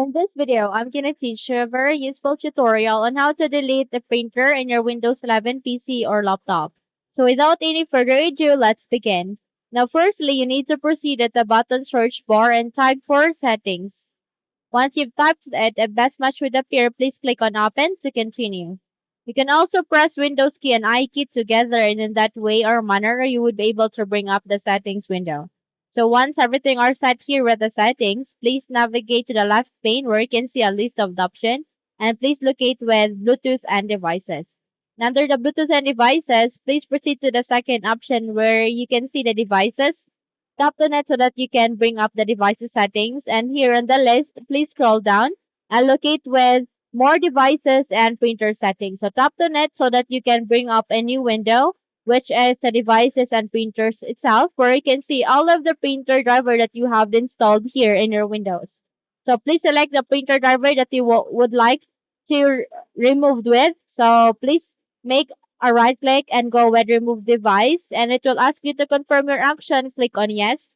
In this video, I'm going to teach you a very useful tutorial on how to delete the printer in your Windows 11 PC or laptop. So without any further ado, let's begin. Now firstly, you need to proceed at the bottom search bar and type for settings. Once you've typed it, a best match will appear. Please click on open to continue. You can also press Windows key and I key together, and in that way or manner, you would be able to bring up the settings window. So once everything are set here with the settings, please navigate to the left pane where you can see a list of the options, and please locate with Bluetooth and devices. And under the Bluetooth and devices, please proceed to the second option where you can see the devices. Tap on it so that you can bring up the devices settings, and here on the list, please scroll down and locate with more devices and printer settings. So tap on it so that you can bring up a new window, which is the devices and printers itself, where you can see all of the printer driver that you have installed here in your Windows. So please select the printer driver that you would like to remove with. So please make a right click and go with remove device, and it will ask you to confirm your action. Click on yes.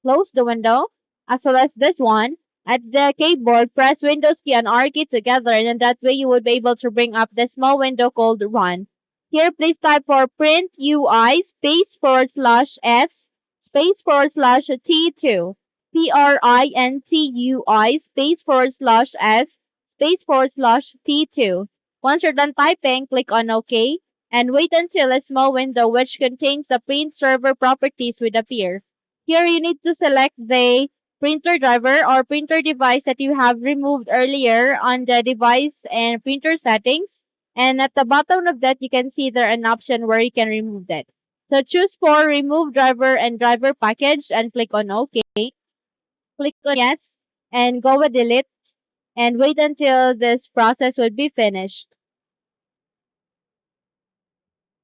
Close the window as well as this one. At the keyboard, press Windows key and R key together, and in that way you will be able to bring up the small window called Run. Here, please type for print UI space forward slash S space forward slash T2. PRINTUI space forward slash S space forward slash T2. Once you're done typing, click on OK and wait until a small window which contains the print server properties will appear. Here you need to select the printer driver or printer device that you have removed earlier on the device and printer settings. And at the bottom of that, you can see there an option where you can remove that. So choose for remove driver and driver package and click on OK. Click on yes and go with delete and wait until this process will be finished.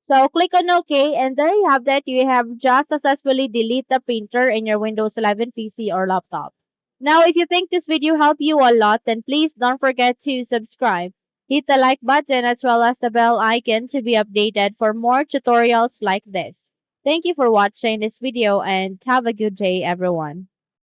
So click on OK, and there you have that. You have just successfully deleted the printer in your Windows 11 PC or laptop. Now, if you think this video helped you a lot, then please don't forget to subscribe. Hit the like button as well as the bell icon to be updated for more tutorials like this. Thank you for watching this video and have a good day, everyone.